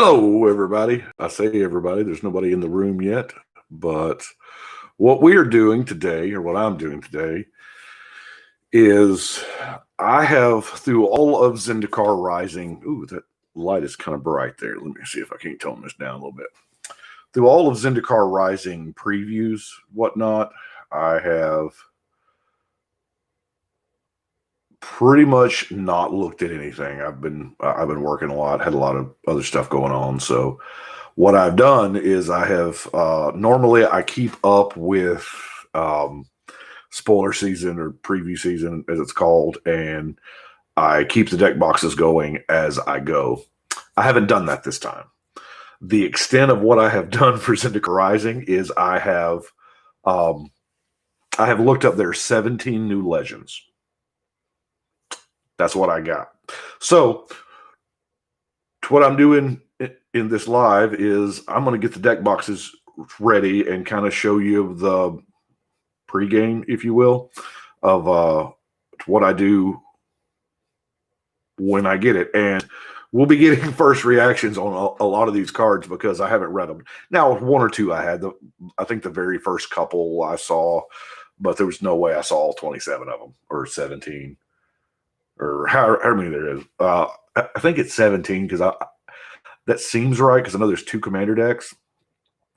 Hello, everybody. I say everybody, there's nobody in the room yet, but what we are doing today, or what I'm doing today, is I have, through all of Zendikar Rising, ooh, that light is kind of bright there. Let me see if I can't tone this down a little bit. Through all of Zendikar Rising previews, whatnot, I have pretty much not looked at anything. I've been working a lot, had a lot of other stuff going on. So what I've done is I have normally I keep up with spoiler season or preview season as it's called, and I keep the deck boxes going as I go. I haven't done that this time. The extent of what I have done for Zendikar Rising is I have looked up their 17 new legends. That's what I got. So what I'm doing in this live is I'm going to get the deck boxes ready and kind of show you the pregame, if you will, of what I do when I get it. And we'll be getting first reactions on a lot of these cards because I haven't read them. Now, one or two I had. I think the very first couple I saw, but there was no way I saw all 27 of them or 17. Or how many there is. I think it's 17 because that seems right because I know there's two commander decks,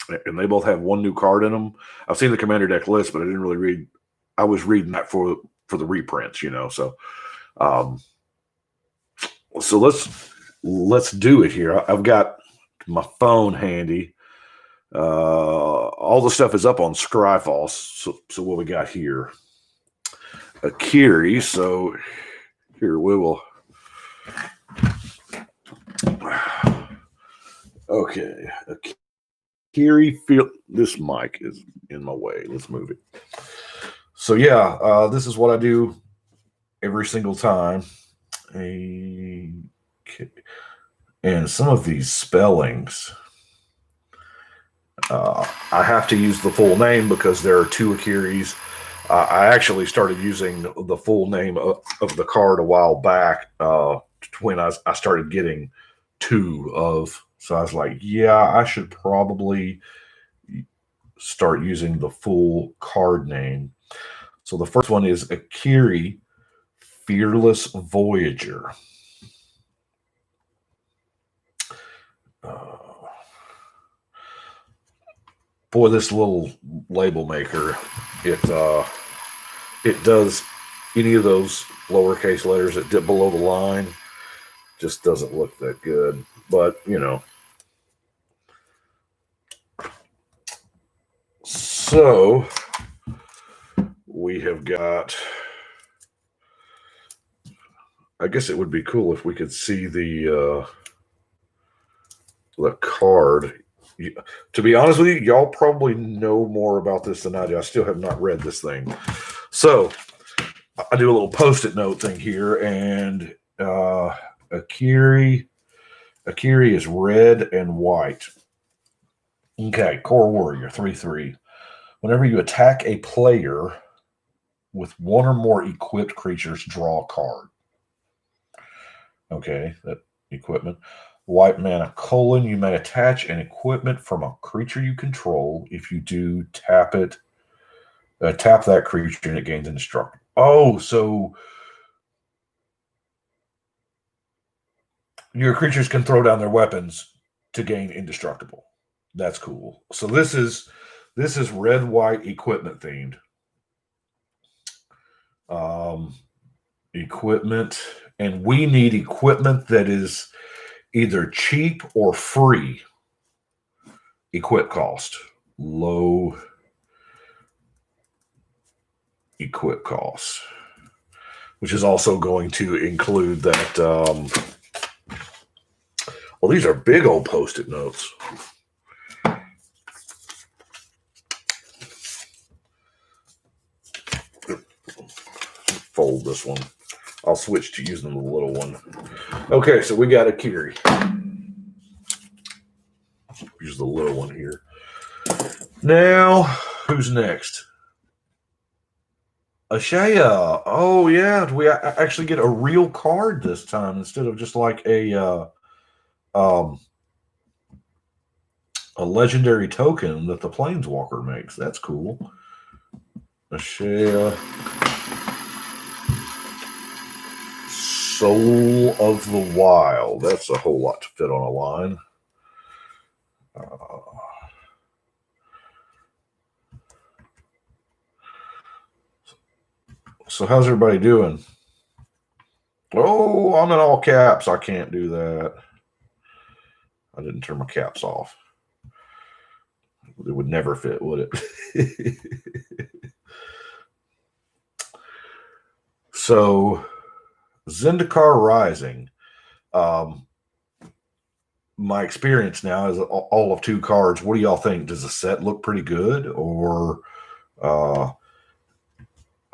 and they both have one new card in them. I've seen the commander deck list, but I didn't really read. I was reading that for the reprints, you know. So, so let's do it here. I've got my phone handy. All the stuff is up on Scryfall. So what we got here? Akiri. So. Here, we will. Okay. Akiri, this mic is in my way. Let's move it. So, yeah, this is what I do every single time. Okay. And some of these spellings, I have to use the full name because there are two Akiris. I actually started using the full name of the card a while back when I started getting two of. So I was like, yeah, I should probably start using the full card name. So the first one is Akiri, Fearless Voyager. Boy, this little label maker, it does any of those lowercase letters that dip below the line, just doesn't look that good. But, you know. So, we have got, I guess it would be cool if we could see the card. To be honest with you, y'all probably know more about this than I do. I still have not read this thing. So I do a little Post-it note thing here, and Akiri is red and white. Okay, Core Warrior, 3/3. Whenever you attack a player with one or more equipped creatures, draw a card. Okay, that equipment. White mana, you may attach an equipment from a creature you control. If you do, tap it. Tap that creature and it gains indestructible. Oh, so your creatures can throw down their weapons to gain indestructible. That's cool. So this is red-white equipment themed. Equipment, and we need equipment that is either cheap or free. Equip cost. Low equip cost. Which is also going to include that. Well, these are big old Post-it notes. Fold this one. I'll switch to using the little one. Okay, so we got Akiri. Use the little one here. Now, who's next? Ashaya. Oh, yeah. Do we actually get a real card this time instead of just like a a legendary token that the Planeswalker makes. That's cool. Ashea. Soul of the Wild. That's a whole lot to fit on a line. So how's everybody doing? Oh, I'm in all caps. I can't do that. I didn't turn my caps off. It would never fit, would it? So, Zendikar Rising. My experience now is all of 2 cards. What do y'all think? Does the set look pretty good? Or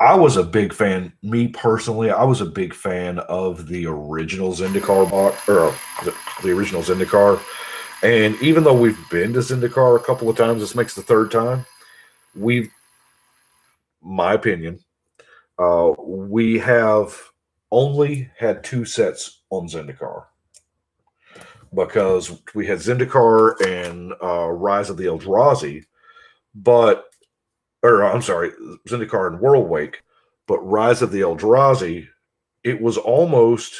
I was a big fan, me personally, I was a big fan of the original Zendikar box, or the original Zendikar. And even though we've been to Zendikar a couple of times, this makes the 3rd time, my opinion, we have only had 2 sets on Zendikar. Because we had Zendikar and Rise of the Eldrazi, Zendikar and Worldwake, but Rise of the Eldrazi, it was almost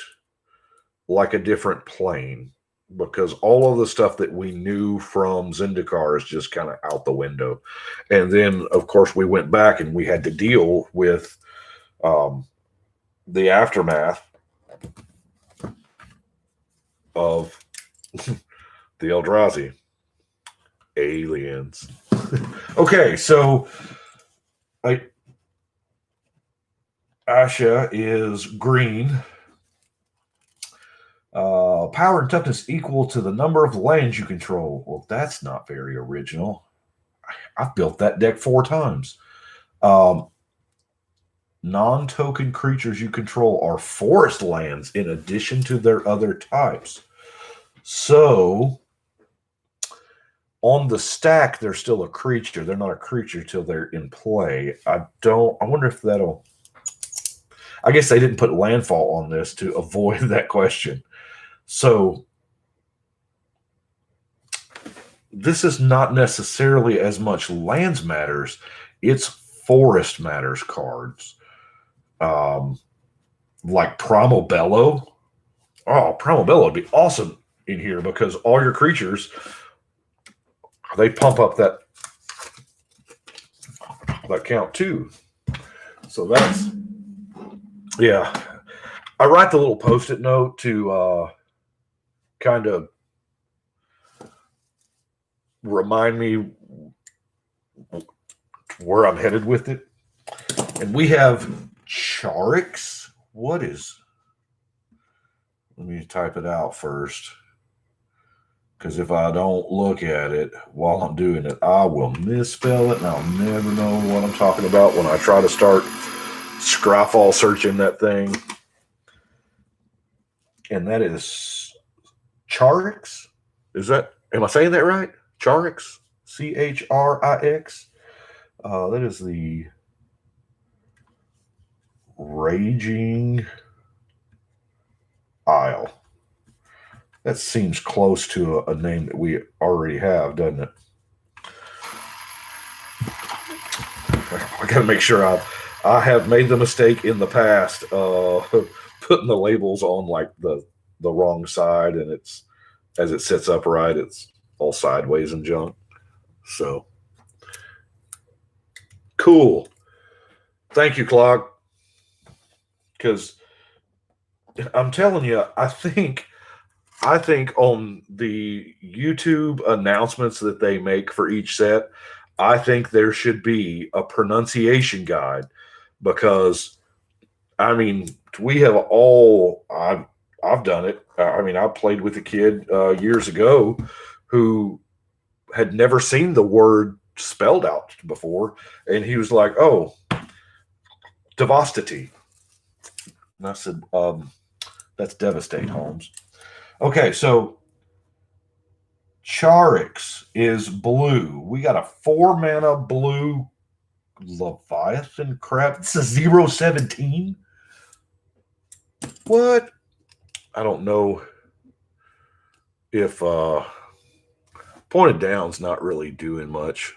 like a different plane because all of the stuff that we knew from Zendikar is just kind of out the window. And then, of course, we went back and we had to deal with the aftermath of the Eldrazi. Aliens. Okay, so Asha is green. Power and toughness equal to the number of lands you control. Well, that's not very original. I've built that deck 4 times. Non-token creatures you control are forest lands in addition to their other types. So, on the stack, they're still a creature. They're not a creature till they're in play. I wonder if that'll... I guess they didn't put Landfall on this to avoid that question. So, this is not necessarily as much lands matters. It's forest matters cards. Like Primal Bellow. Oh, Primal Bellow would be awesome in here because all your creatures, they pump up that count too. So that's, yeah. I write the little Post-it note to kind of remind me where I'm headed with it. And we have Charix. What is... Let me type it out first. Because if I don't look at it while I'm doing it, I will misspell it and I'll never know what I'm talking about when I try to start Scryfall searching that thing. And that is Charix. Am I saying that right? Charix? Charix. That is the Raging Isle. That seems close to a name that we already have, doesn't it? I got to make sure I have made the mistake in the past putting the labels on like the wrong side, and it's as it sits upright, it's all sideways and junk. So cool. Thank you, Clog. Because I'm telling you, I think on the YouTube announcements that they make for each set, I think there should be a pronunciation guide because, I mean, we have all, I've done it. I mean, I played with a kid years ago who had never seen the word spelled out before, and he was like, "Oh, devastity." And I said, "That's devastate, Holmes." Okay, so Charix is blue. We got a 4-mana blue Leviathan crap. This is 0/17. What? I don't know if Pointed down's not really doing much.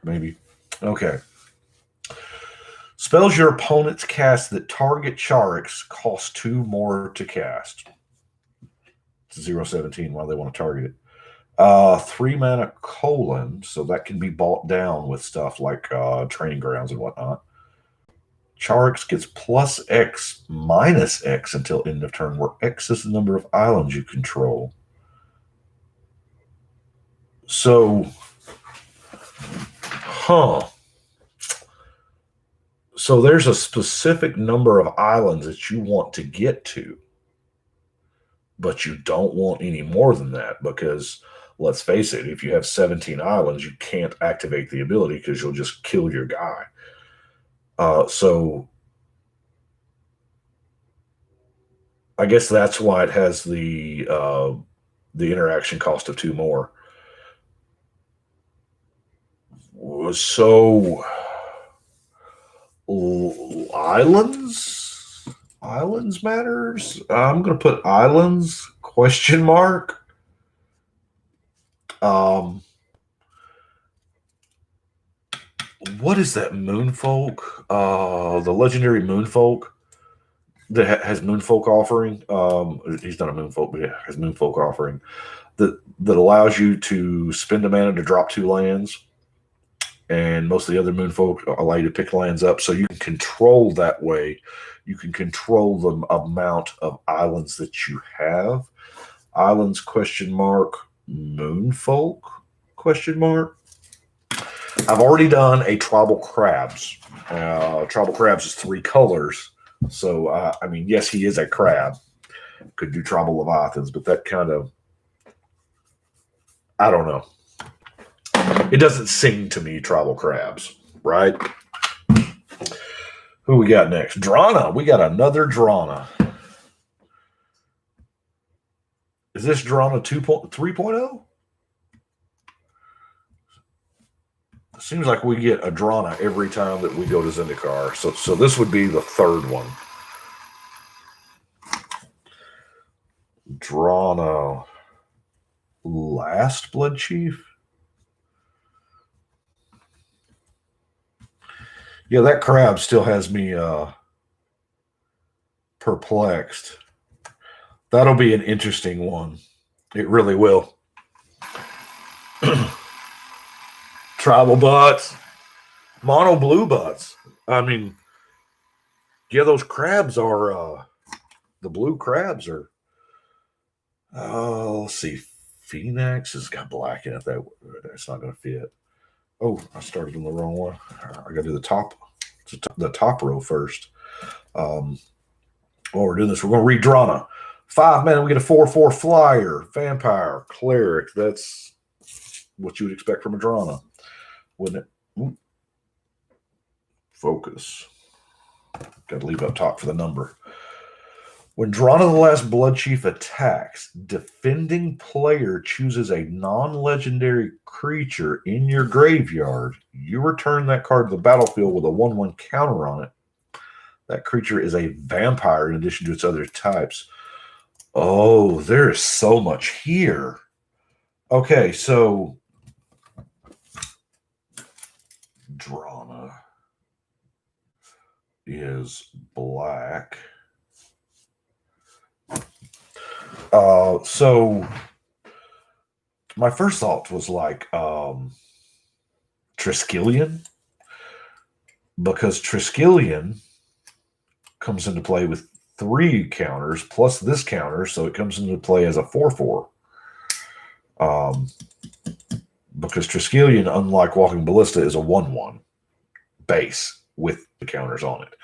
Maybe. Okay. Spells your opponents cast that target Charics cost 2 more to cast. It's 0-17 while they want to target it. 3 mana colon, so that can be bought down with stuff like training grounds and whatnot. Charics gets +X, -X until end of turn, where X is the number of islands you control. So, So there's a specific number of islands that you want to get to, but you don't want any more than that because, let's face it, if you have 17 islands, you can't activate the ability because you'll just kill your guy. So I guess that's why it has the interaction cost of 2 more. So islands matters. I'm going to put islands ? What is that Moonfolk? The legendary Moonfolk that has Moonfolk offering. He's not a Moonfolk, but he has Moonfolk offering that allows you to spend a mana to drop 2 lands. And most of the other Moonfolk allow you to pick lands up, so you can control that way. You can control the amount of islands that you have. Islands ? Moonfolk ? I've already done a Tribal Crabs. Tribal Crabs is 3 colors, so I mean, yes, he is a crab. Could do Tribal Leviathans, but that kind of, I don't know. It doesn't sing to me, Tribal Crabs, right? Who we got next? Drana. We got another Drana. Is this Drana 3.0? It seems like we get a Drana every time that we go to Zendikar. So this would be the 3rd one. Drana. Last Blood Chief? Yeah, that crab still has me perplexed. That'll be an interesting one. It really will. Tribal butts. Mono blue butts. I mean, yeah, those crabs are, the blue crabs are, let's see. Phoenix has got black in it. That's not going to fit. Oh, I started on the wrong one. I got to do the top row first. While we're doing this, we're going to read Drana. 5 mana, we get a 4/4 flyer, vampire, cleric. That's what you would expect from a Drana, wouldn't it? Ooh. Focus. Got to leave up top for the number. When Drana the Last Blood Chief attacks, defending player chooses a non-legendary creature in your graveyard. You return that card to the battlefield with a 1/1 counter on it. That creature is a vampire in addition to its other types. Oh, there is so much here. Okay, so Drana is black. So my first thought was like Triskelion, because Triskelion comes into play with 3 counters plus this counter, so it comes into play as a 4/4. Because Triskelion, unlike Walking Ballista, is a 1/1 base with the counters on it,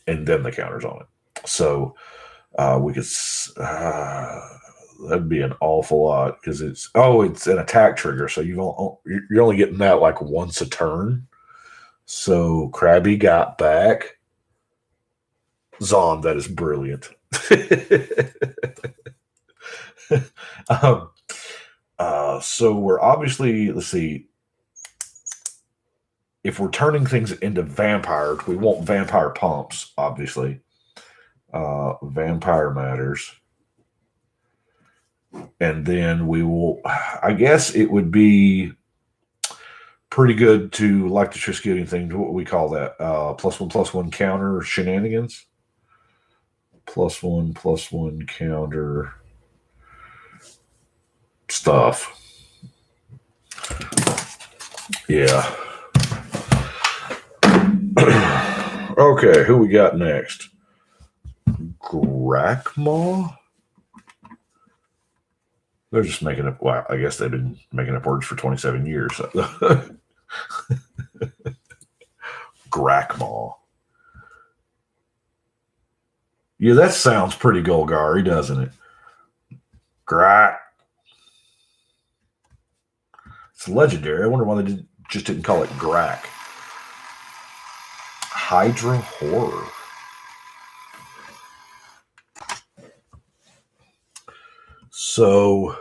and then the counters on it. So we could that'd be an awful lot because it's an attack trigger, so you're only getting that like once a turn. So Krabby got back. Zon, that is brilliant. So we're obviously, let's see, if we're turning things into vampires, we want vampire pumps, obviously. Vampire matters. And then we will, I guess it would be pretty good to, like the Triskelion thing, what we call that, +1/+1 counter shenanigans. +1/+1 counter stuff. Yeah. Okay, who we got next? Grakmaw? They're just making up. Well, I guess they've been making up words for 27 years. Grakmaw. Yeah, that sounds pretty Golgari, doesn't it? Grak. It's legendary. I wonder why they just didn't call it Grak. Hydra Horror. So,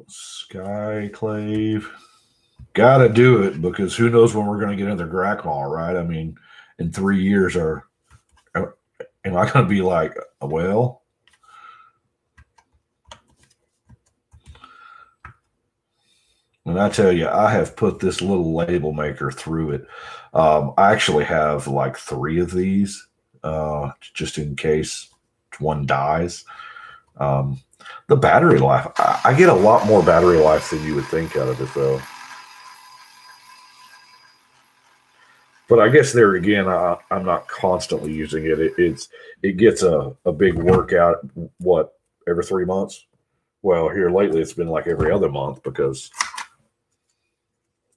Skyclave. Gotta do it, because who knows when we're going to get another Grakmaw, right? I mean, in 3 years, am I going to be like, well... And I tell you, I have put this little label maker through it. I actually have like 3 of these, just in case one dies. The battery life, I get a lot more battery life than you would think out of it, though. But I guess there again, I'm not constantly using it. It gets a big workout, what, every 3 months? Well, here lately it's been like every other month, because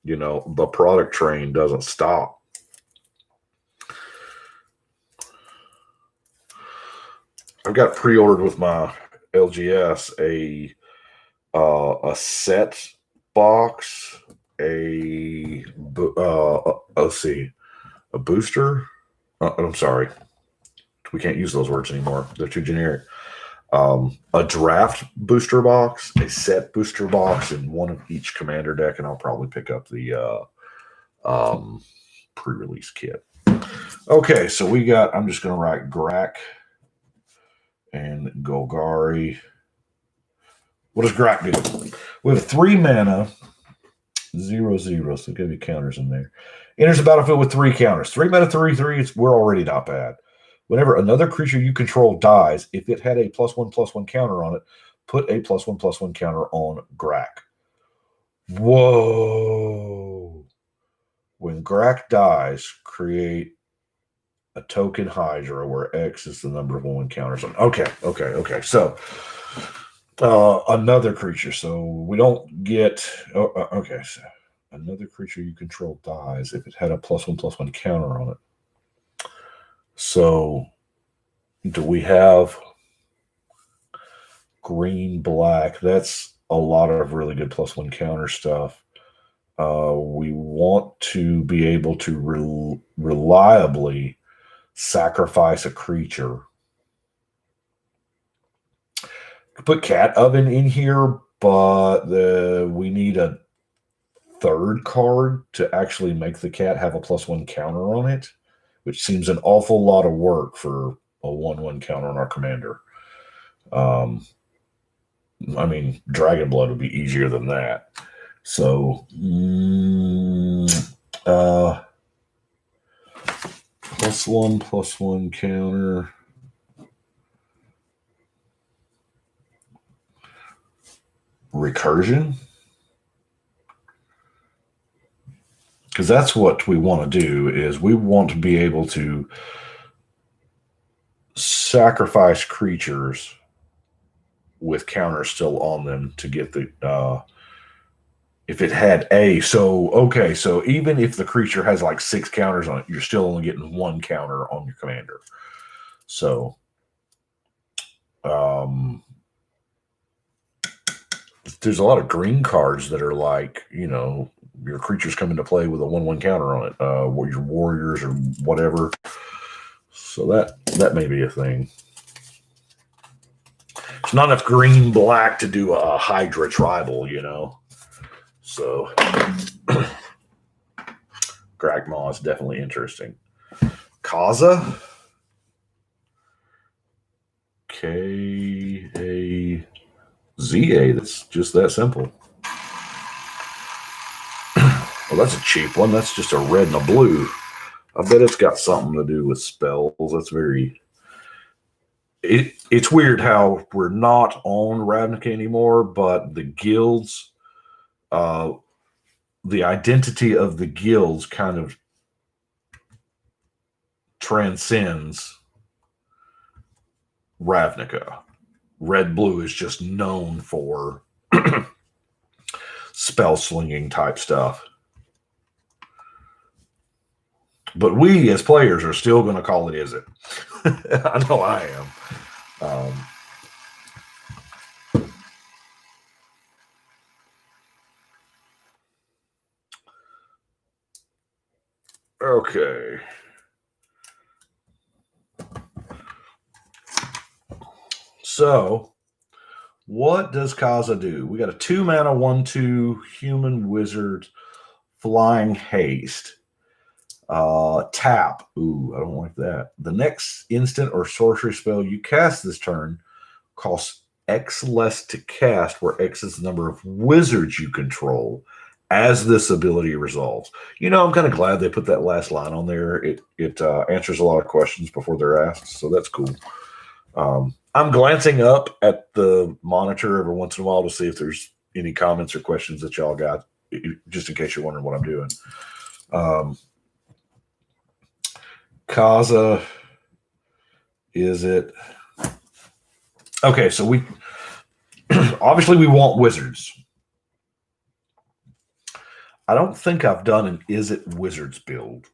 the product train doesn't stop. I've got pre-ordered with my LGS a set box, a booster. I'm sorry, we can't use those words anymore. They're too generic. A draft booster box, a set booster box, and one of each commander deck, and I'll probably pick up the pre-release kit. Okay, so we got, I'm just going to write Grak and Golgari. What does Grak do? We have 3 mana, 0/0, so give me counters in there. Enters the battlefield with 3 counters. 3 mana, 3/3, we're already not bad. Whenever another creature you control dies, if it had a +1/+1 counter on it, put a +1/+1 counter on Grak. Whoa. When Grak dies, create a token Hydra where X is the number of 1 counters on. Okay. So, another creature. So we don't get... okay, so another creature you control dies if it had a +1/+1 counter on it. So, do we have green, black? That's a lot of really good +1 counter stuff. We want to be able to reliably sacrifice a creature. Put Cat Oven in here, but we need a 3rd card to actually make the cat have a +1 counter on it, which seems an awful lot of work for a 1/1 counter on our commander. I mean, Dragon Blood would be easier than that. So, +1/+1 counter. Recursion. Because that's what we want to do, is we want to be able to sacrifice creatures with counters still on them to get the if it had so even if the creature has like 6 counters on it, you're still only getting 1 counter on your commander. So there's a lot of green cards that are like, your creatures come into play with a 1/1 counter on it, your warriors or whatever. So that may be a thing. It's not enough green black to do a Hydra tribal, So Grakmaw is definitely interesting. Kaza. Okay. Z-A. That's just that simple. Well, that's a cheap one. That's just a red and a blue. I bet it's got something to do with spells. That's very... It's weird how we're not on Ravnica anymore, but the guilds, the identity of the guilds kind of transcends Ravnica. Red Blue is just known for spell slinging type stuff. But we as players are still going to call it Izzet. I know I am. Okay. So, what does Kaza do? We got a 2-mana 1/2 human wizard flying haste. Tap. Ooh, I don't like that. The next instant or sorcery spell you cast this turn costs X less to cast, where X is the number of wizards you control as this ability resolves. You know, I'm kind of glad they put that last line on there. It answers a lot of questions before they're asked, so that's cool. I'm glancing up at the monitor every once in a while to see if there's any comments or questions that y'all got, just in case you're wondering what I'm doing. Kaza, Izzet. Okay, so we obviously we want wizards. I don't think I've done an Izzet wizards build,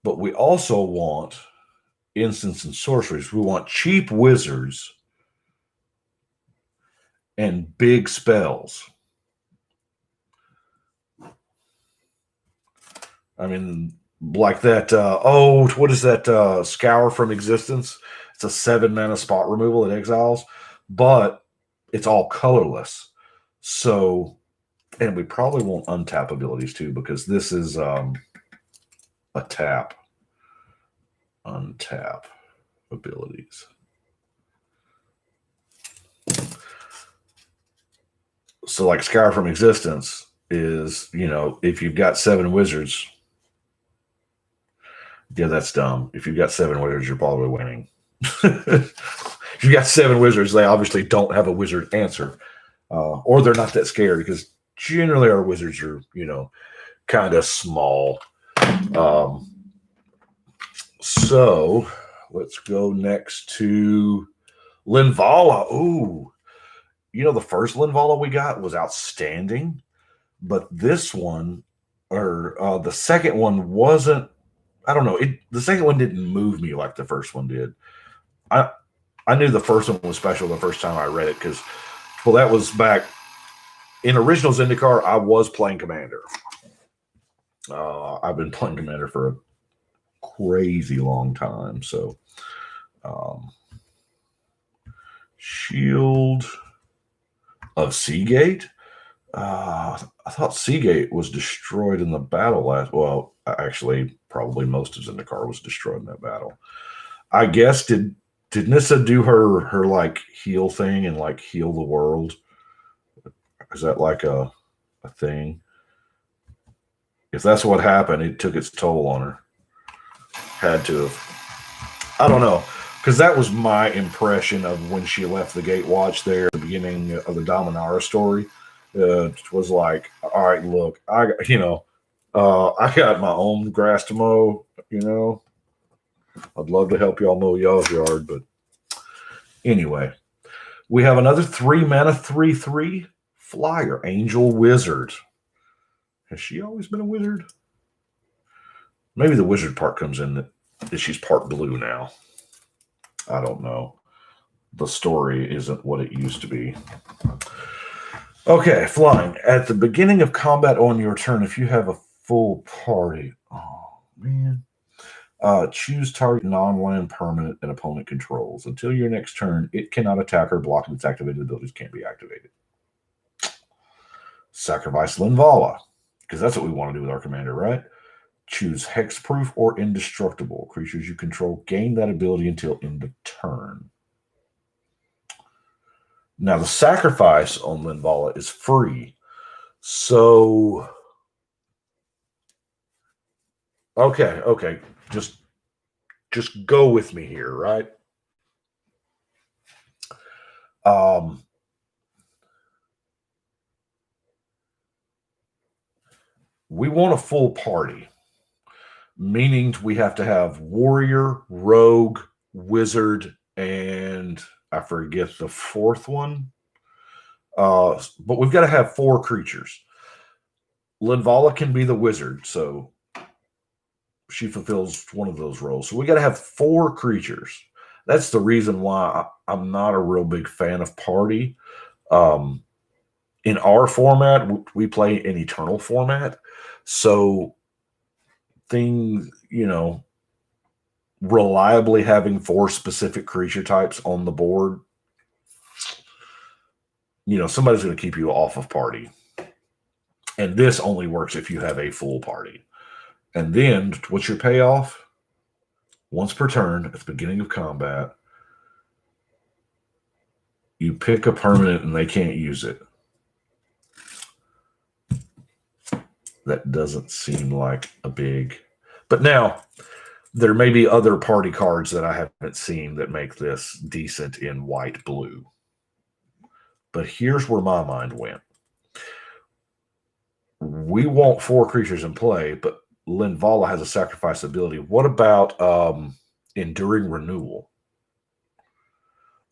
but we also want instants and sorceries. We want cheap wizards and big spells. I mean, like that, what is that, Scour from Existence? It's a 7-mana spot removal at exiles, but it's all colorless. So, and we probably won't untap abilities too, because this is a tap. Untap abilities. So like Scour from Existence is, you know, if you've got 7 wizards, yeah, that's dumb. If you've got 7 wizards, you're probably winning. If you've got 7 wizards, they obviously don't have a wizard answer. Or they're not that scared, because generally our wizards are, you know, kind of small. So let's go next to Linvala. Ooh, you know, the first Linvala we got was outstanding, but this one, or the second one wasn't. I don't know. The second one didn't move me like the first one did. I knew the first one was special the first time I read it, because, well, that was back in original Zendikar. I was playing Commander. I've been playing Commander for a crazy long time. So, Shield of Seagate. I thought Seagate was destroyed in the battle last. Well, actually, probably most of Zendikar was destroyed in that battle. I guess did Nissa do her like heal thing and like heal the world? Is that like a thing? If that's what happened, it took its toll on her. Had to have. I don't know, because that was my impression of when she left the Gatewatch there at the beginning of the Dominara story. It was like, all right, look, I got my own grass to mow, you know. I'd love to help y'all mow y'all's yard, but anyway. We have another 3-mana 3/3 flyer, Angel Wizard. Has she always been a wizard? Maybe the wizard part comes in that she's part blue now. I don't know. The story isn't what it used to be. Okay, flying. At the beginning of combat on your turn, if you have a full party, oh man, choose target non-land permanent an opponent controls. Until your next turn, it cannot attack or block, and its activated abilities can't be activated. Sacrifice Linvala, because that's what we want to do with our commander, right? Choose hexproof or indestructible. Creatures you control gain that ability until end of turn. Now, the sacrifice on Linvala is free. So, okay. Just go with me here, right? We want a full party, meaning we have to have warrior, rogue, wizard, and I forget the fourth one. But we've got to have 4 creatures. Linvala can be the wizard, so she fulfills one of those roles. So we got to have 4 creatures. That's the reason why I'm not a real big fan of party. In our format, we play an eternal format. So things, reliably having 4 specific creature types on the board, somebody's going to keep you off of party. And this only works if you have a full party. And then, what's your payoff? Once per turn, at the beginning of combat, you pick a permanent and they can't use it. That doesn't seem like a big... But now, there may be other party cards that I haven't seen that make this decent in white-blue. But here's where my mind went. We want 4 creatures in play, but Linvala has a sacrifice ability. What about Enduring Renewal?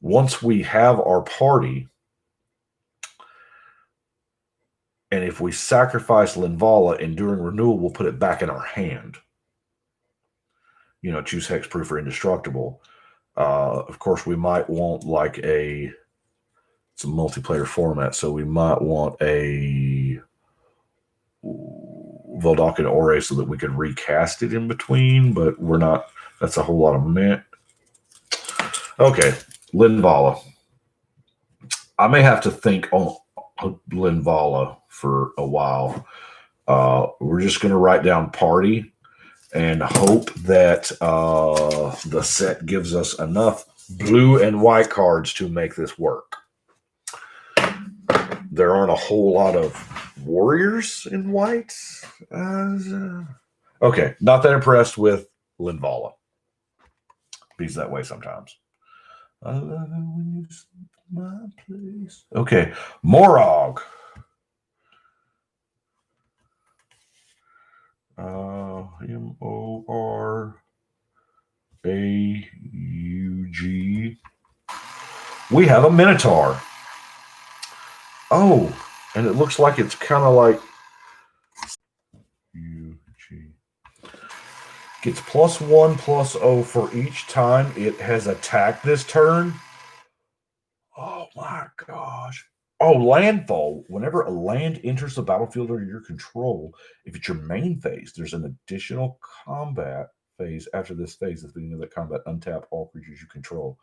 Once we have our party, and if we sacrifice Linvala, Enduring Renewal will put it back in our hand. Choose hexproof or indestructible. Of course, we might want it's a multiplayer format, so we might want a Voldakan Ore so that we can recast it in between, but we're not. That's a whole lot of meh. Okay, Linvala. I may have to think on Linvala for a while. We're just going to write down party and hope that the set gives us enough blue and white cards to make this work. There aren't a whole lot of warriors in white. Okay, not that impressed with Linvala. Be's that way sometimes. I love it when you sleep in my place. Okay, Morog. Moraug. We have a Minotaur. Oh, and it looks like it's kind of like gets +1/+0 for each time it has attacked this turn. Oh my gosh. Oh, Landfall. Whenever a land enters the battlefield under your control, if it's your main phase, there's an additional combat phase after this phase. At the beginning of the combat, untap all creatures you control.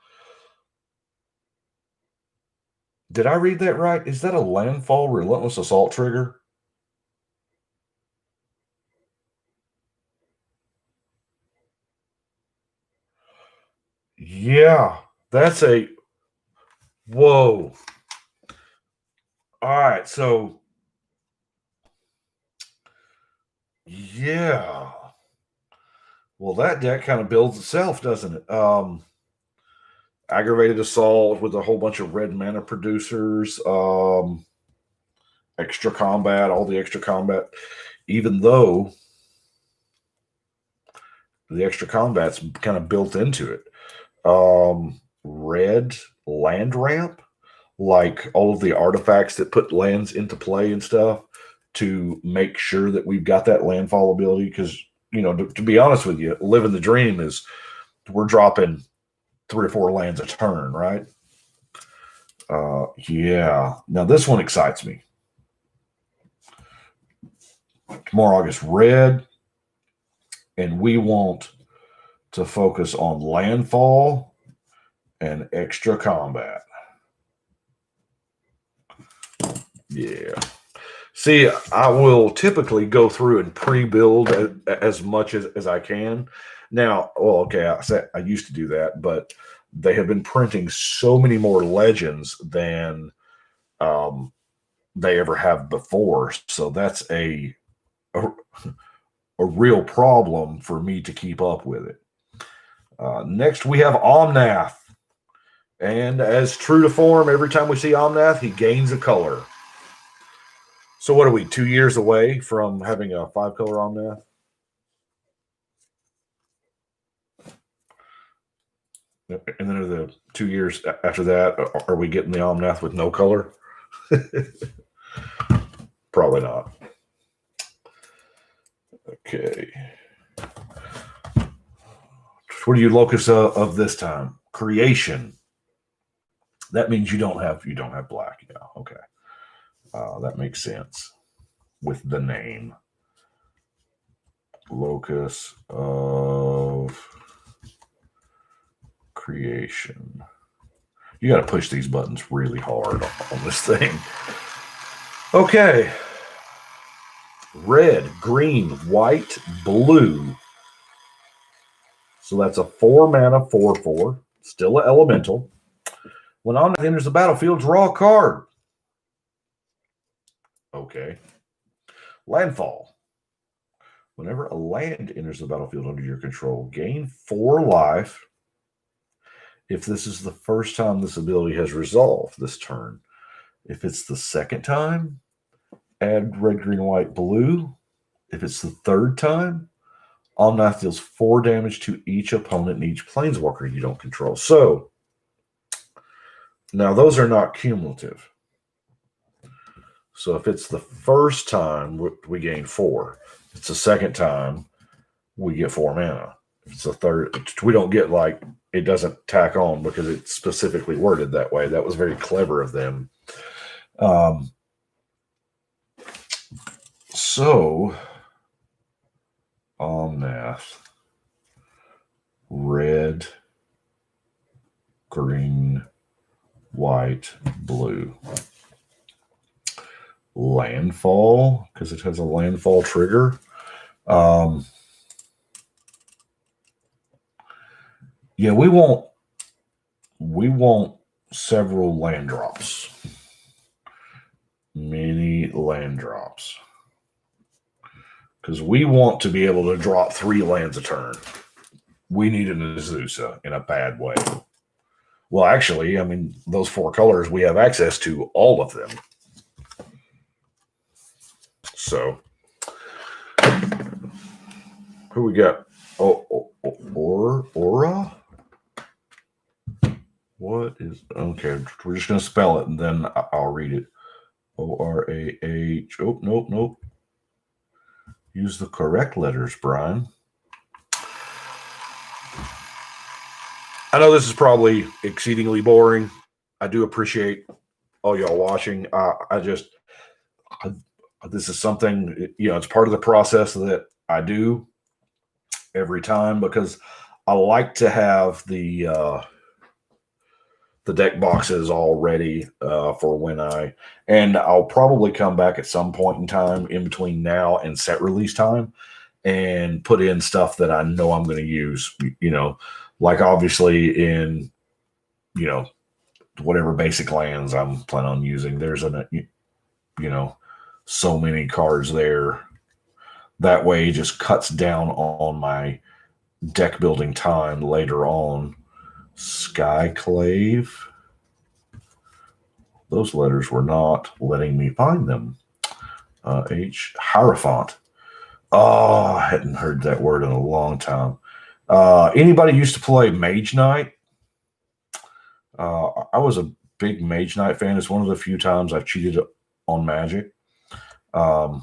Did I read that right? Is that a Landfall Relentless Assault trigger? Yeah, that's a... Whoa. All right, so... Yeah. Well, that deck kind of builds itself, doesn't it? Aggravated Assault with a whole bunch of red mana producers, extra combat, all the extra combat, even though the extra combat's kind of built into it. Red land ramp, like all of the artifacts that put lands into play and stuff to make sure that we've got that landfall ability. Because, to be honest with you, living the dream is we're dropping 3 or 4 lands a turn, right? Yeah. Now this one excites me. Tomorrow is red, and we want to focus on landfall and extra combat. Yeah. See, I will typically go through and pre-build as much as I can. Now, well, okay, I used to do that, but they have been printing so many more legends than they ever have before. So that's a real problem for me to keep up with it. Next, we have Omnath. And as true to form, every time we see Omnath, he gains a color. So what are we, 2 years away from having a 5-color Omnath? And then the 2 years after that, are we getting the Omnath with no color? Probably not. Okay. What are you locus of this time? Creation. That means you don't have black. Yeah, okay. That makes sense with the name. Locus of creation. You got to push these buttons really hard on this thing. Okay. Red, green, white, blue. So that's a 4-mana 4/4. Still an elemental. When Omnath enters the battlefield, draw a card. Okay. Landfall. Whenever a land enters the battlefield under your control, gain 4 life. If this is the first time this ability has resolved this turn. If it's the second time, add red, green, white, blue. If it's the third time, Omnath deals 4 damage to each opponent and each planeswalker you don't control. So, now those are not cumulative. So if it's the first time, we gain 4. If it's the second time, we get 4 mana. If it's the third, we don't get like, it doesn't tack on because it's specifically worded that way. That was very clever of them. So, Omnath, red, green, white, blue. Landfall, because it has a landfall trigger. Yeah, we want several land drops. Many land drops. Because we want to be able to drop 3 lands a turn. We need an Azusa in a bad way. Well, actually, I mean, those 4 colors, we have access to all of them. So, who we got? Aura? What is, okay, we're just going to spell it and then I'll read it. O-R-A-H. Oh, nope. Use the correct letters, Brian. I know this is probably exceedingly boring. I do appreciate all y'all watching. This is something, it's part of the process that I do every time because I like to have the deck boxes all ready for when and I'll probably come back at some point in time in between now and set release time and put in stuff that I know I'm going to use, like obviously in, whatever basic lands I'm planning on using. There's so many cards there. That way it just cuts down on my deck building time later on. Skyclave. Those letters were not letting me find them. Hierophant. Oh, I hadn't heard that word in a long time. Anybody used to play Mage Knight? I was a big Mage Knight fan. It's one of the few times I've cheated on Magic. But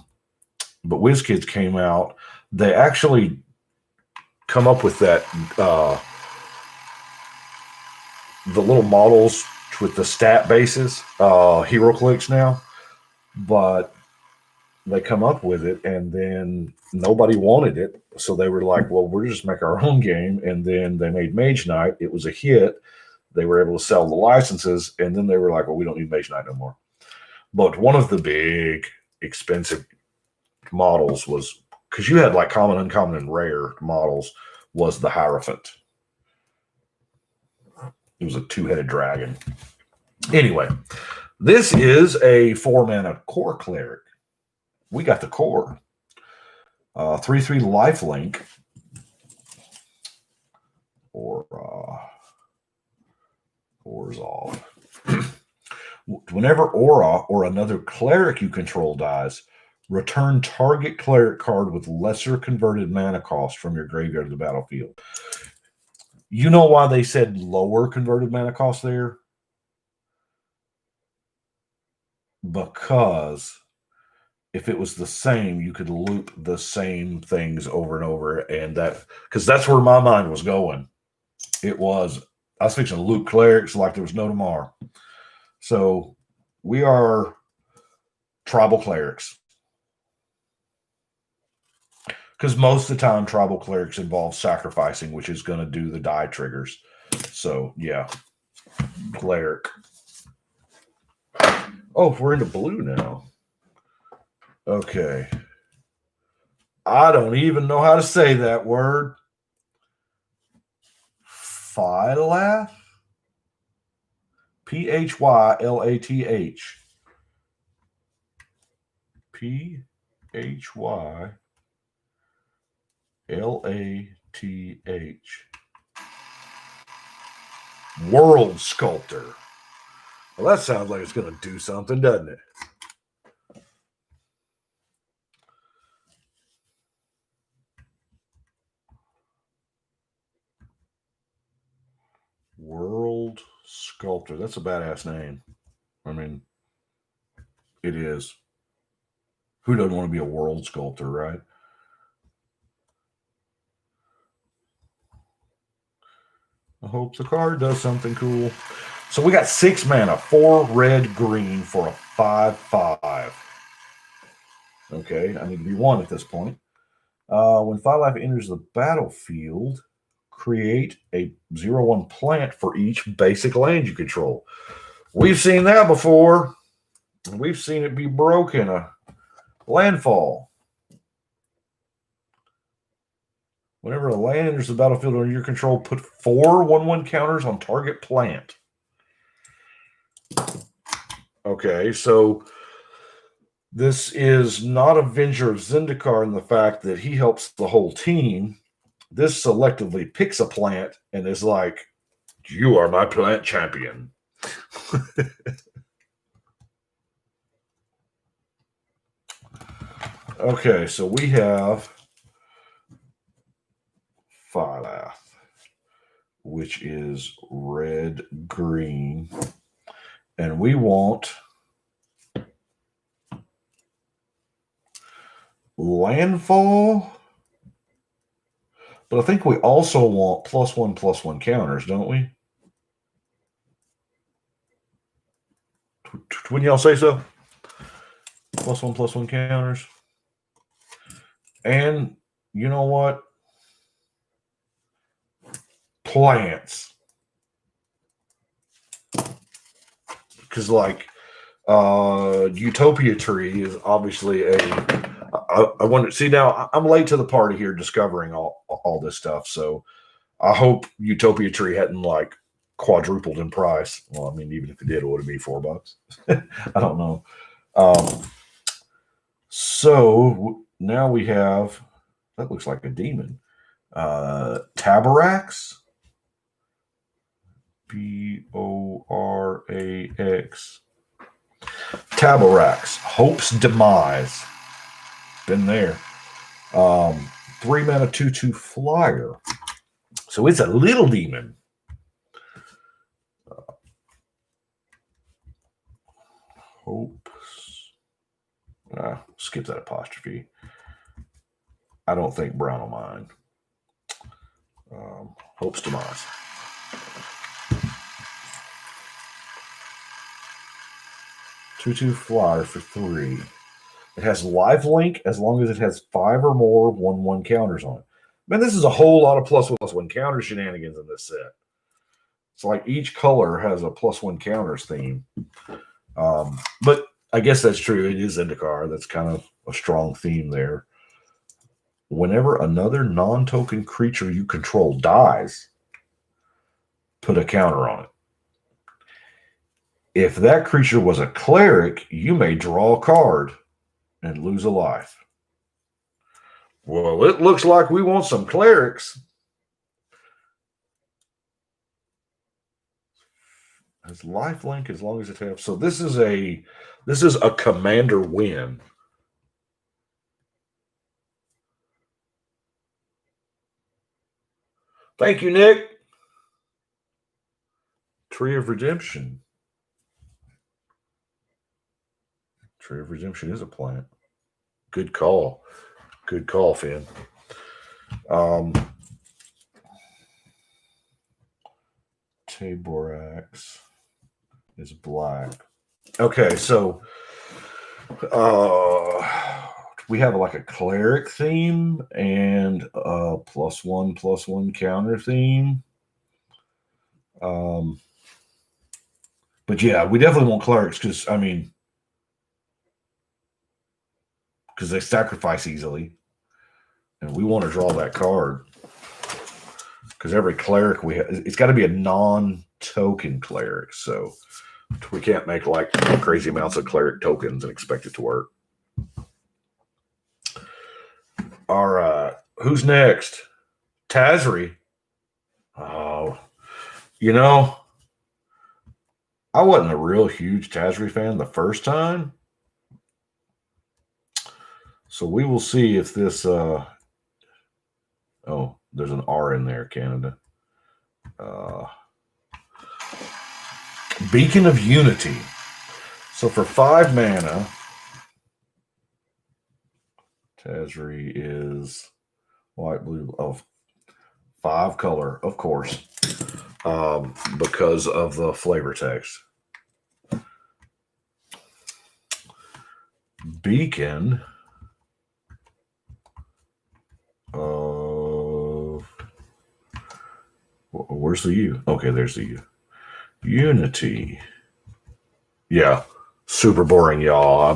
WizKids came out. They actually come up with that the little models with the stat bases, HeroClix now, but they come up with it and then nobody wanted it. So they were like, well, we'll just make our own game. And then they made Mage Knight. It was a hit. They were able to sell the licenses. And then they were like, well, we don't need Mage Knight no more. But one of the big expensive models was, because you had like common, uncommon, and rare models, was the Hierophant. It was a 2-headed dragon. Anyway, this is a 4-mana core cleric. We got the core. 3/3 lifelink. Or Orzhov. Whenever Aura or another cleric you control dies, return target cleric card with lesser converted mana cost from your graveyard to the battlefield. You know why they said lower converted mana cost there? Because if it was the same, you could loop the same things over and over, and because that's where my mind was going. I was fixing to loop clerics like there was no tomorrow. So we are tribal clerics. Because most of the time, tribal clerics involve sacrificing, which is going to do the die triggers. So, yeah. Cleric. Oh, we're into blue now. Okay. I don't even know how to say that word. Phylath? Phylath. Phylath. World Sculptor. Well, that sounds like it's going to do something, doesn't it? World Sculptor. That's a badass name. I mean, it is. Who doesn't want to be a world sculptor, right? I hope the card does something cool. So we got 6 mana, 4 red, green for a 5/5. Okay, I need to be 1 at this point. When 5 life enters the battlefield, create a 0/1 plant for each basic land you control. We've seen that before. We've seen it be broken. A Landfall. Whenever a land enters the battlefield under your control, put 4 1/1 counters on target plant. Okay, so this is not Avenger of Zendikar in the fact that he helps the whole team. This selectively picks a plant and is like, you are my plant champion. Okay, so we have Phylath, which is red-green. And we want Landfall. But I think we also want +1/+1 counters, don't we? Wouldn't y'all say so? +1/+1 counters. And you know what? Plants. Because like Utopia Tree is obviously I wonder. See, now I'm late to the party here, discovering all this stuff. So I hope Utopia Tree hadn't like quadrupled in price. Well, I mean, even if it did, it would have been $4. I don't know. So now we have, that looks like a demon. Taborax. Borax. Taborax. Hope's Demise. Been there. 3 mana 2/2 flyer. So it's a little demon. Hope's. Skip that apostrophe. I don't think Brown will mind. Hope's Demise. Two flyer for 3. It has lifelink as long as it has 5 or more 1/1 counters on it. Man, this is a whole lot of +1/+1 counter shenanigans in this set. It's like each color has a +1 counters theme. But I guess that's true. It is Zendikar. That's kind of a strong theme there. Whenever another non-token creature you control dies, put a counter on it. If that creature was a cleric, you may draw a card and lose a life. Well, it looks like we want some clerics. Has lifelink as long as it has. So this is a commander win. Thank you, Nick. Tree of Redemption. Tree of Redemption is a plant. Good call. Good call, Finn. Taborax is black. Okay, so we have like a cleric theme and a +1/+1 counter theme. But yeah, we definitely want clerics because they sacrifice easily, and we want to draw that card because every cleric we have, it's got to be a non-token cleric, so we can't make like crazy amounts of cleric tokens and expect it to work. All right, who's next? Tazri. Oh, I wasn't a real huge Tazri fan the first time. So we will see if this oh, there's an R in there, Canada. Beacon of Unity. So for 5 mana, Tazri is white, blue, 5 color, of course, because of the flavor text. Beacon of where's the U? Okay, there's the U. Unity. Yeah, super boring, y'all.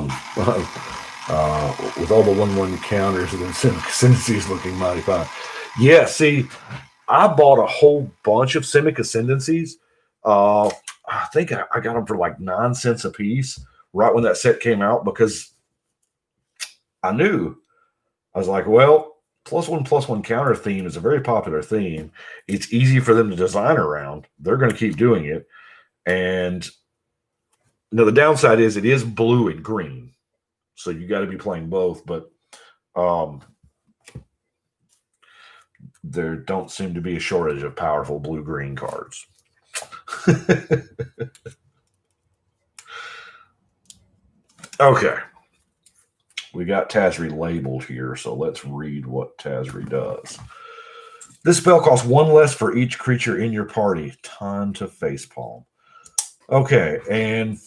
With all the 1/1 counters and then Ascendancies looking mighty fine. Yeah, see, I bought a whole bunch of Simic Ascendancies. I think I got them for like 9 cents a piece right when that set came out because I was like, well, +1/+1 counter theme is a very popular theme. It's easy for them to design around. They're going to keep doing it. And the downside is it is blue and green. So you got to be playing both. But there don't seem to be a shortage of powerful blue-green cards. Okay. We got Tazri labeled here, so let's read what Tazri does. This spell costs 1 less for each creature in your party. Time to facepalm. Okay, and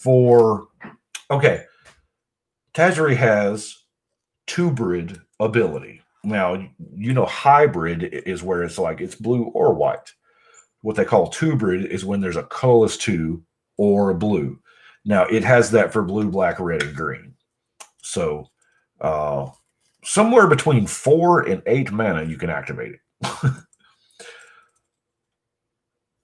Tazri has Tubrid ability. Now, hybrid is where it's like it's blue or white. What they call Tubrid is when there's a colorless 2 or a blue. Now, it has that for blue, black, red, and green. So, somewhere between 4 and 8 mana, you can activate it.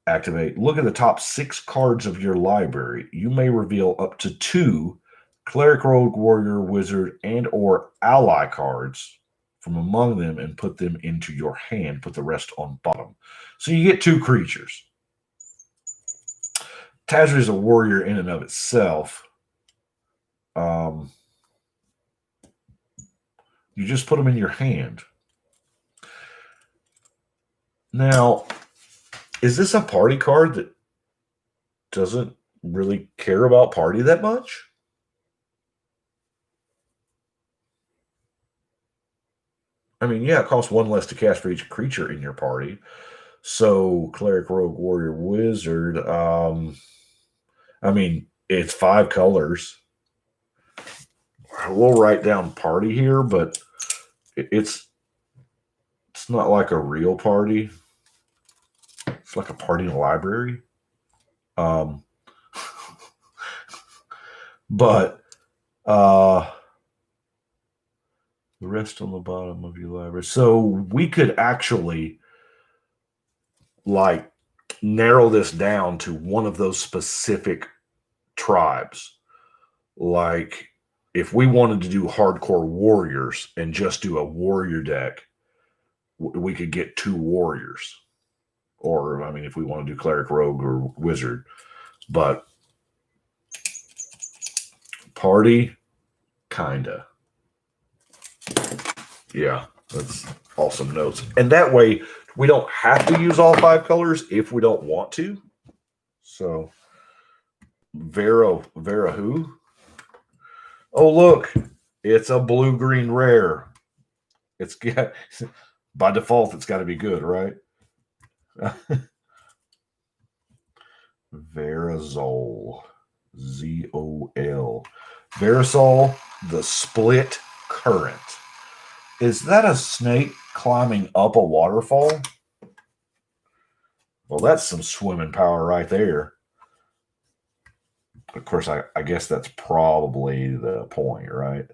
Activate. Look at the top 6 cards of your library. You may reveal up to 2 Cleric, Rogue, Warrior, Wizard, and or ally cards from among them and put them into your hand. Put the rest on bottom. So you get 2 creatures. Tazri is a warrior in and of itself. You just put them in your hand. Now, is this a party card that doesn't really care about party that much? Yeah, it costs 1 less to cast for each creature in your party. So, Cleric, Rogue, Warrior, Wizard. It's 5 colors. We'll write down party here, but it's not like a real party. It's like a party in a library. But the rest on the bottom of your library. So we could actually narrow this down to one of those specific tribes. Like, if we wanted to do hardcore warriors and just do a warrior deck, we could get 2 warriors. Or, I mean, if we want to do cleric, rogue, or wizard. But party, kinda. Yeah, that's awesome notes. And that way, we don't have to use all 5 colors if we don't want to. So, Vera who? Oh, look, it's a blue-green rare. It's got, by default, it's got to be good, right? Verazol. Z-O-L. Verazol, the Split Current. Is that a snake climbing up a waterfall? Well, that's some swimming power right there. Of course, I guess that's probably the point, right?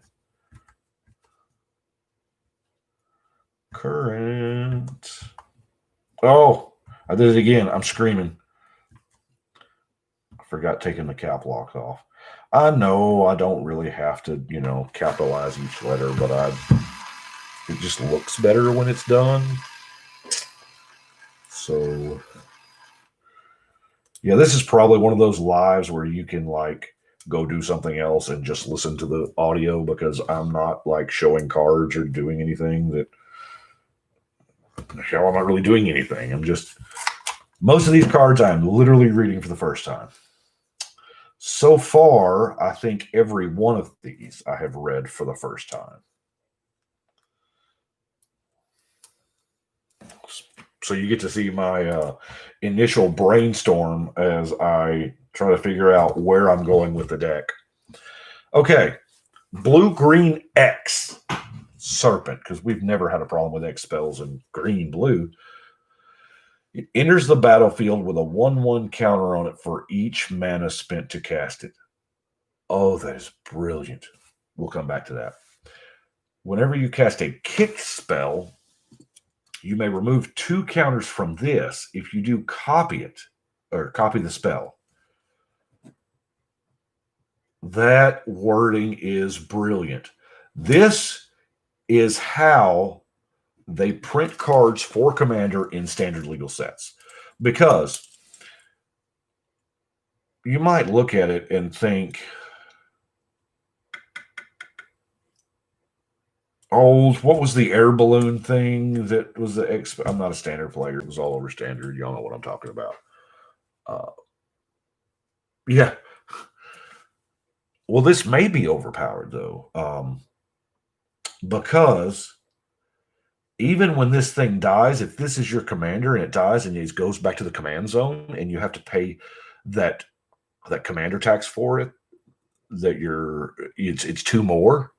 Current. Oh, I did it again. I'm screaming. I forgot taking the cap lock off. I know I don't really have to, capitalize each letter, but it just looks better when it's done. So, yeah, this is probably one of those lives where you can go do something else and just listen to the audio, because I'm not showing cards or doing anything that. Hell, I'm not really doing anything. Most of these cards I'm literally reading for the first time. So far, I think every one of these I have read for the first time. So you get to see my initial brainstorm as I try to figure out where I'm going with the deck. Okay, blue-green X Serpent, because we've never had a problem with X spells in green-blue. It enters the battlefield with a 1/1 counter on it for each mana spent to cast it. Oh, that is brilliant. We'll come back to that. Whenever you cast a kick spell, you may remove 2 counters from this. If you do, copy it, or copy the spell. That wording is brilliant. This is how they print cards for Commander in standard legal sets. Because you might look at it and think, oh, what was the air balloon thing that was the I'm not a standard player. It was all over standard. Y'all know what I'm talking about. Yeah. Well, this may be overpowered, though. Because even when this thing dies, if this is your commander and it dies and it goes back to the command zone and you have to pay that commander tax for it, it's 2 more,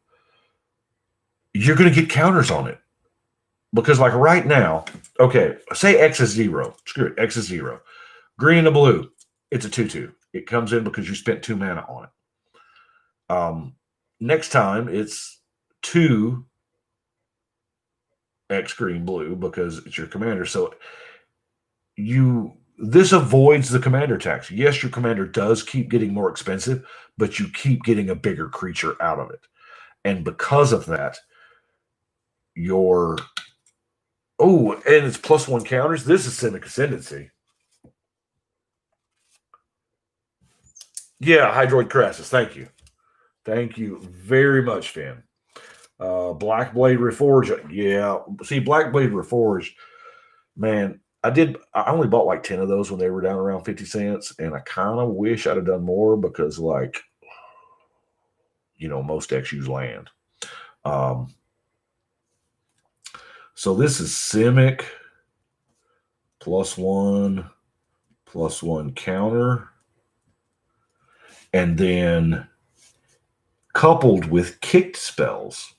you're going to get counters on it. Because right now, okay, say X is 0. Screw it, X is 0. Green and blue, it's a 2/2. It comes in because you spent 2 mana on it. Next time, it's 2 X green blue because it's your commander. So this avoids the commander tax. Yes, your commander does keep getting more expensive, but you keep getting a bigger creature out of it. And because of that, and it's +1 counters. This is Simic Ascendancy. Yeah, Hydroid Crassus. Thank you. Thank you very much, Finn. Blackblade Reforged. Yeah. See, Blackblade Reforged, man, I only bought 10 of those when they were down around 50 cents, and I kind of wish I'd have done more because, most decks use land. So this is Simic, +1 counter, and then coupled with kicked spells.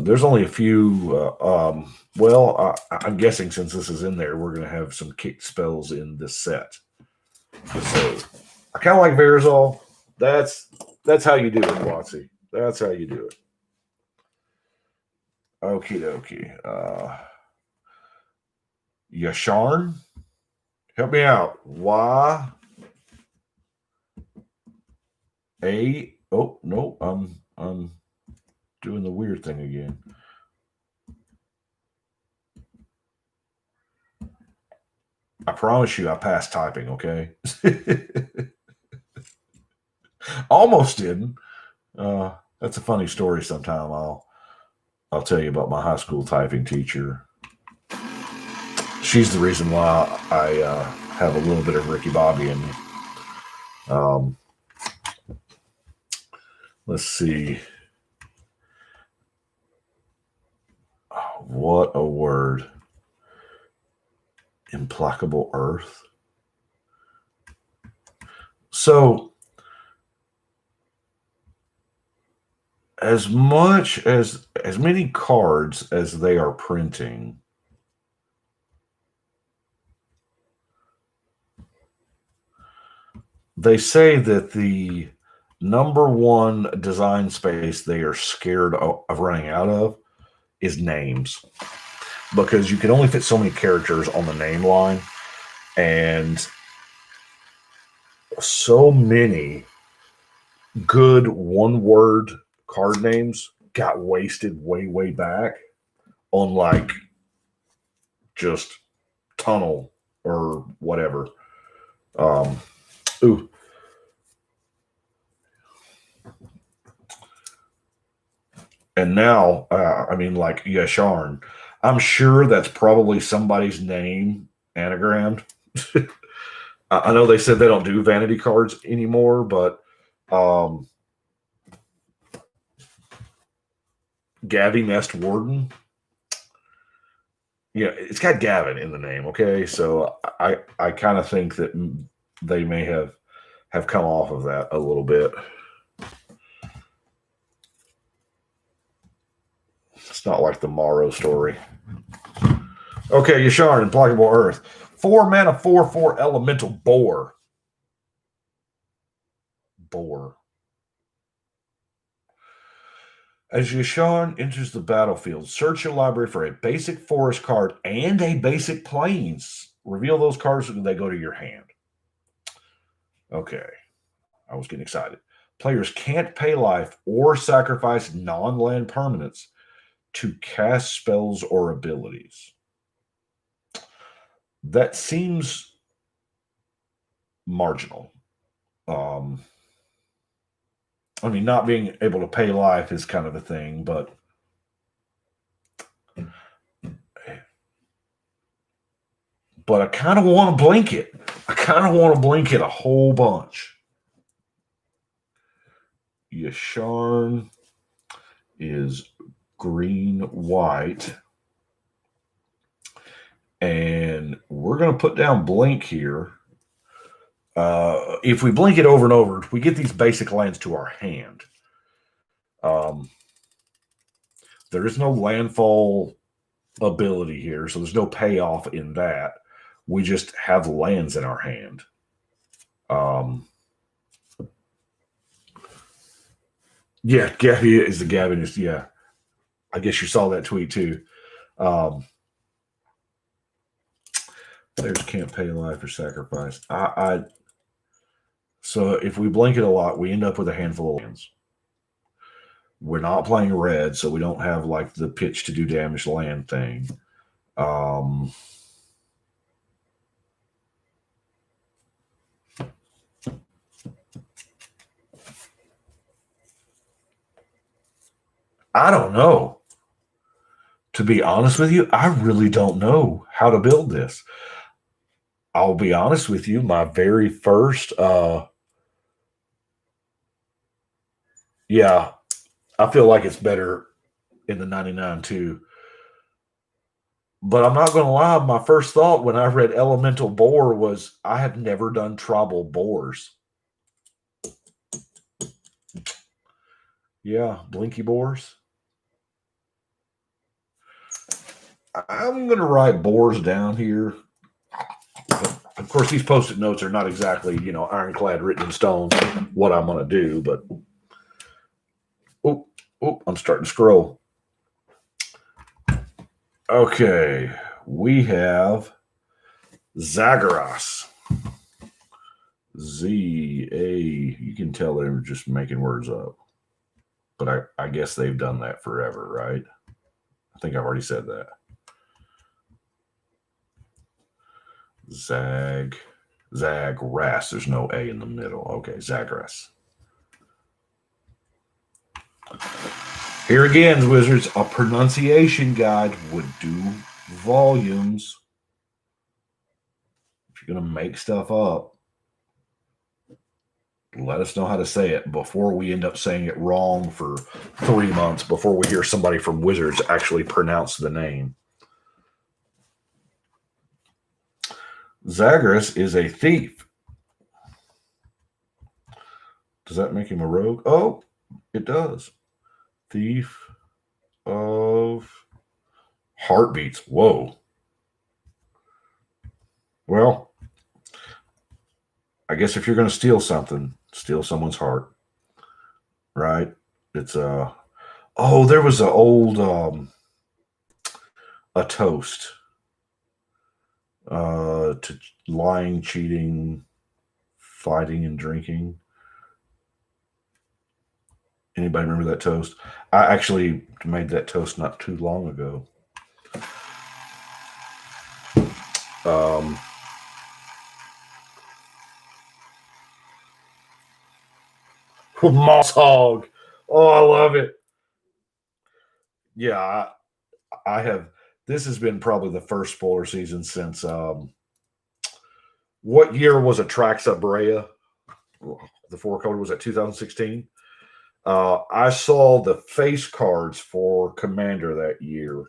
There's only a few. I'm guessing since this is in there, we're going to have some kicked spells in this set. So I kind of like Verazol. That's how you do it, Watsy. That's how you do it. Okie dokie. Yasharn. Help me out. Y A. Oh no, I'm doing the weird thing again. I promise you, I passed typing. Okay. Almost didn't. That's a funny story. Sometime I'll tell you about my high school typing teacher. She's the reason why I have a little bit of Ricky Bobby in me. Let's see. Oh, what a word. Implacable Earth. So, as many cards as they are printing, they say that the number one design space they are scared of running out of is names, because you can only fit so many characters on the name line, and so many good one-word card names got wasted way back on like just tunnel or whatever. Ooh. And now, I mean, like Yasharn, I'm sure that's probably somebody's name anagrammed. I know they said they don't do vanity cards anymore, but Gavi Nest Warden, yeah, it's got Gavin in the name. Okay, so I kind of think that they may have come off of that a little bit. It's not like the Morrow story. Okay, Yasharn, Implacable Earth. 4 mana, 4/4 elemental boar. As Yasharn enters the battlefield, search your library for a basic forest card and a basic plains. Reveal those cards when they go to your hand. Okay. I was getting excited. Players can't pay life or sacrifice non-land permanents to cast spells or abilities. That seems marginal. I mean, not being able to pay life is kind of a thing, but I kind of want to blink it. I kind of want to blink it a whole bunch. Yasharn is green-white. And we're going to put down blink here. If we blink it over and over, we get these basic lands to our hand. There is no landfall ability here, so there's no payoff in that. We just have lands in our hand. Yeah, Gabby is the Gavin. Yeah, I guess you saw that tweet too. Players can't pay life or sacrifice. So if we blink it a lot, we end up with a handful of lands. We're not playing red, so we don't have like the pitch to do damage land thing. I don't know. To be honest with you, I really don't know how to build this. I'll be honest with you, my very first yeah, I feel like it's better in the 99 too. But I'm not going to lie, my first thought when I read Elemental Boar was I have never done tribal boars. Yeah, blinky boars. I'm going to write boars down here. Of course, these Post-it notes are not exactly, ironclad written in stone what I'm going to do, but I'm starting to scroll. Okay, we have Zagreus. Z-A. You can tell they're just making words up. But I guess they've done that forever, right? I think I've already said that. Zagreus. There's no A in the middle. Okay, Zagreus. Here again, Wizards, a pronunciation guide would do volumes. If you're going to make stuff up, let us know how to say it before we end up saying it wrong for 3 months before we hear somebody from Wizards actually pronounce the name. Zagreus is a thief. Does that make him a rogue? Oh, it does. Thief of heartbeats. Whoa. Well, I guess if you're going to steal something, steal someone's heart. Right? It's there was an old a toast. To lying, cheating, fighting, and drinking. Anybody remember that toast? I actually made that toast not too long ago. Moss Hog. Oh, I love it. Yeah, I have. This has been probably the first spoiler season since what year was Atraxa Brea? The 4-color was at 2016. I saw the face cards for Commander that year,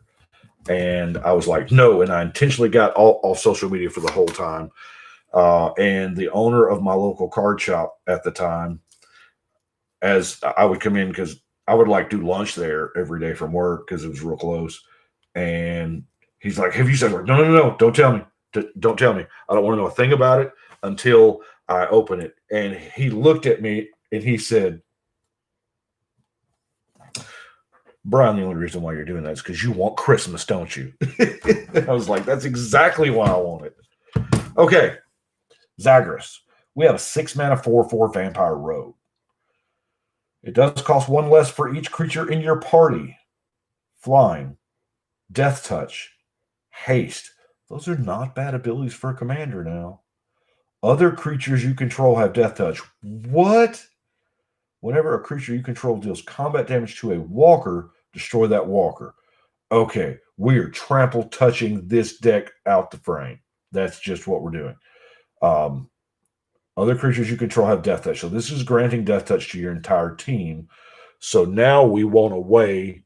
and I was like, no, and I intentionally got off social media for the whole time. And the owner of my local card shop at the time, as I would come in because I would like do lunch there every day from work because it was real close. And he's like, have you said, no, don't tell me. Don't tell me. I don't want to know a thing about it until I open it. And he looked at me and he said, Brian, the only reason why you're doing that is because you want Christmas, don't you? I was like, that's exactly why I want it. Okay. Zagreus. We have a 6-mana 4/4 vampire rogue. It does cost 1 less for each creature in your party. Flying. Death touch. Haste. Those are not bad abilities for a commander now. Other creatures you control have death touch. What? Whenever a creature you control deals combat damage to a walker, destroy that walker. Okay, we are trample touching this deck out the frame. That's just what we're doing. Other creatures you control have death touch. So this is granting death touch to your entire team. So now we want a way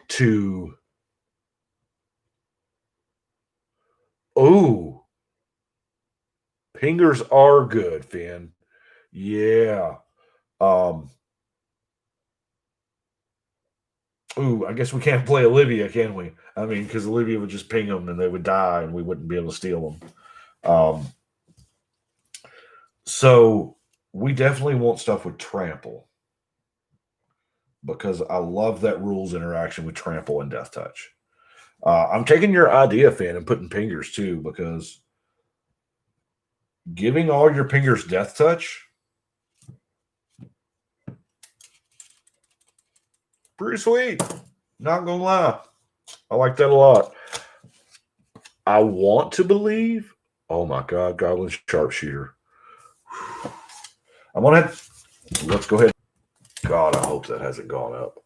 to... Oh, pingers are good, Finn. Yeah. I guess we can't play Olivia, can we? I mean, because Olivia would just ping them and they would die and we wouldn't be able to steal them. So we definitely want stuff with trample because I love that rules interaction with trample and death touch. I'm taking your idea, Finn, and putting pingers too, because giving all your pingers death touch, pretty sweet. Not gonna lie. I like that a lot. I want to believe, oh my God, Goblin Sharpshooter. I'm gonna have, let's go ahead. God, I hope that hasn't gone up.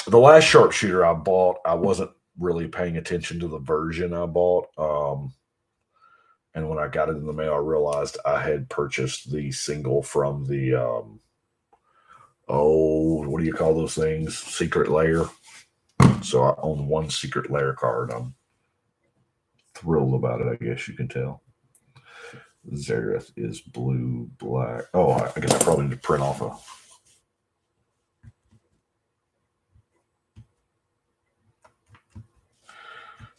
The last Sharpshooter I bought, I wasn't really paying attention to the version I bought. And when I got it in the mail, I realized I had purchased the single from the, what do you call those things? Secret Lair. So I own 1 Secret Lair card. I'm thrilled about it, I guess you can tell. Zagreus is blue, black. Oh, I guess I probably need to print off a...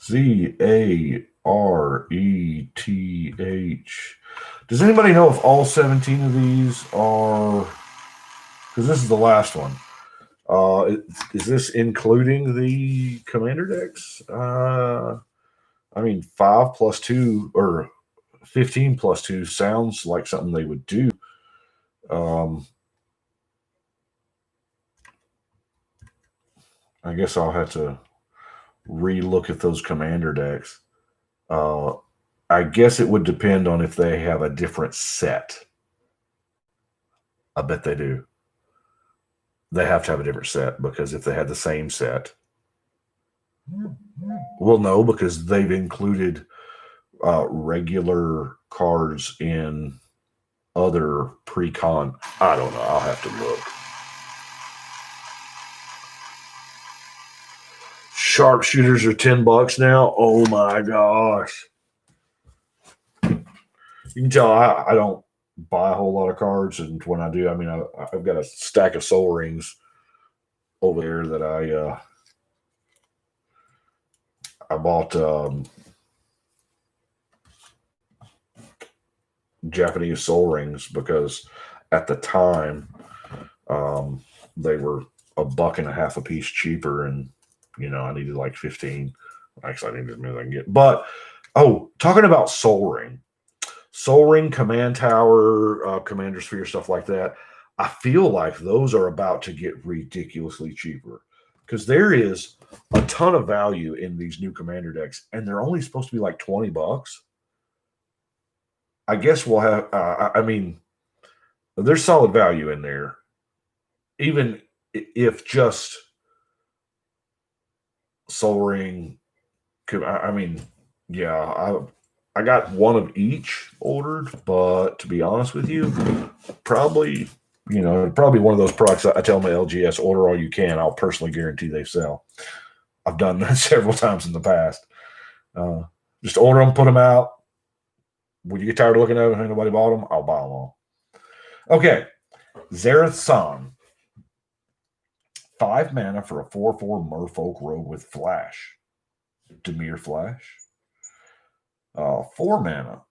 Zareth. Does anybody know if all 17 of these are... Because this is the last one. Is this including the commander decks? I I mean, 5 plus 2 or 15 plus 2 sounds like something they would do. I guess I'll have to re-look at those commander decks. I guess it would depend on if they have a different set. I bet they do. They have to have a different set, because if they had the same set, well, no, because they've included regular cards in other pre-con. I don't know. I'll have to look. Sharpshooters are $10 now. Oh my gosh. You can tell I don't buy a whole lot of cards, and when I do, I mean, I've got a stack of soul rings over there that I bought Japanese soul rings because at the time they were $1.50 a piece cheaper, and I needed like 15. Actually, I needed as many as I can get. But talking about soul ring, command tower, commander sphere, stuff like that, I feel like those are about to get ridiculously cheaper, because there is a ton of value in these new commander decks, and they're only supposed to be like $20. I guess we'll have. I mean, there's solid value in there, even if just soul ring. I mean, yeah, I got one of each ordered, but to be honest with you, probably one of those products I tell my LGS, order all you can. I'll personally guarantee they sell. I've done that several times in the past. Just order them, put them out. When you get tired of looking at them and nobody bought them, I'll buy them all. Okay, Zareth San. 5 mana for a 4/4 Merfolk rogue with flash. Dimir Flash. 4 mana.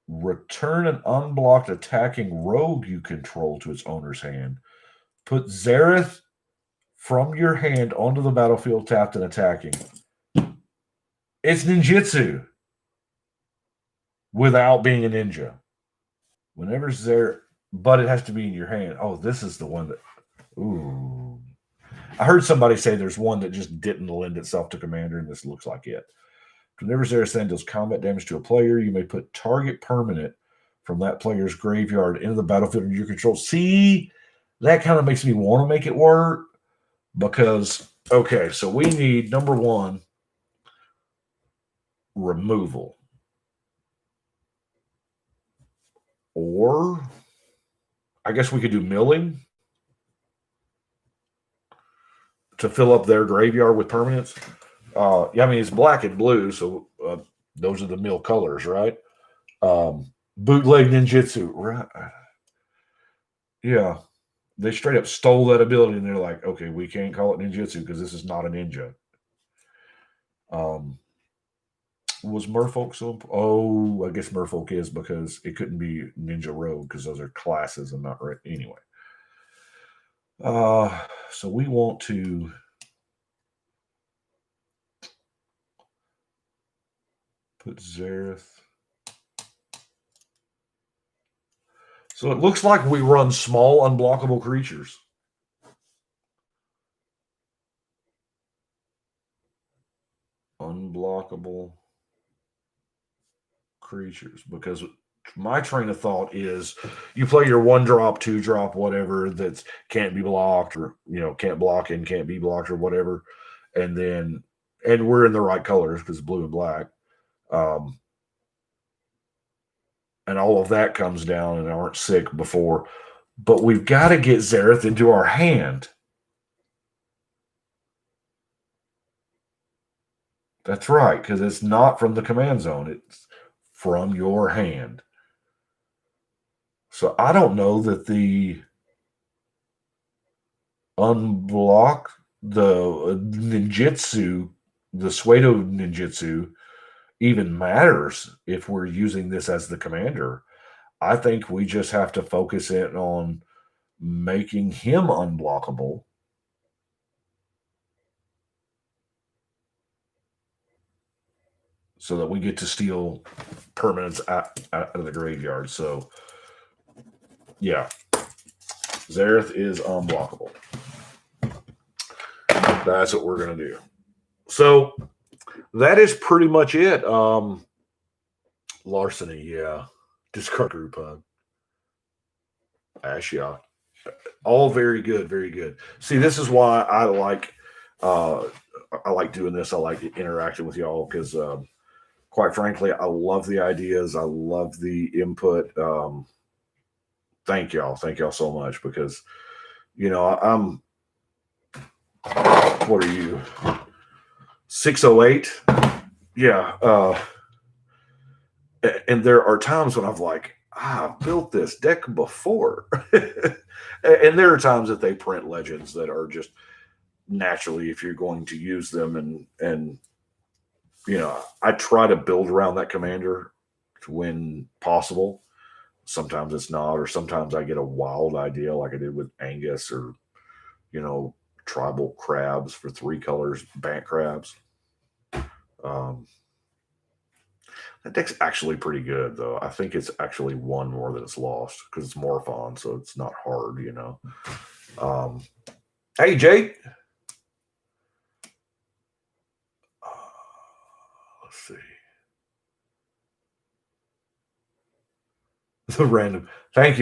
Return an unblocked attacking rogue you control to its owner's hand. Put Zareth from your hand onto the battlefield tapped and attacking. It's ninjutsu without being a ninja. Whenever Zareth, but it has to be in your hand. Oh, this is the one that. Ooh. I heard somebody say there's one that just didn't lend itself to commander, and this looks like it. Whenever Zareth deals combat damage to a player, you may put target permanent from that player's graveyard into the battlefield under your control. See, that kind of makes me want to make it work, because, okay, so we need, number one, removal. Or I guess we could do milling to fill up their graveyard with permanents. Yeah, I mean, it's black and blue, so those are the mill colors, right? Bootleg ninjutsu, right? Yeah, they straight up stole that ability, and they're like, okay, we can't call it ninjutsu because this is not a ninja. Was Merfolk so? Oh, I guess Merfolk is, because it couldn't be Ninja Rogue because those are classes and not right. Anyway, so we want to put Zareth. So it looks like we run small unblockable creatures. Unblockable creatures, because my train of thought is you play your 1-drop, 2-drop, whatever that can't be blocked, or can't block and can't be blocked or whatever, and we're in the right colors because blue and black, and all of that comes down and aren't sick before, but we've got to get Zareth into our hand. That's right, because it's not from the command zone, it's from your hand. So I don't know that the unblock, the ninjutsu, the Suedo ninjutsu even matters if we're using this as the commander. I think we just have to focus in on making him unblockable. so that we get to steal permanents out of the graveyard. So, yeah, Zareth is unblockable. That's what we're going to do. So, that is pretty much it. Larceny, yeah. Discard group hug. Ashiok. All very good, very good. See, this is why I like doing this. I like interacting with y'all because quite frankly, I love the ideas. I love the input. Thank y'all so much because I'm what are you 608? Yeah. And there are times when I've like, I've built this deck before. And there are times that they print legends that are just naturally, if you're going to use them and I try to build around that commander when possible. Sometimes it's not, or sometimes I get a wild idea like I did with Angus or, tribal crabs for 3 colors, Bant crabs. That deck's actually pretty good, though. I think it's actually won more than it's lost because it's Morphon, so it's not hard, Hey, Jake. Let's see. The random. Thank you.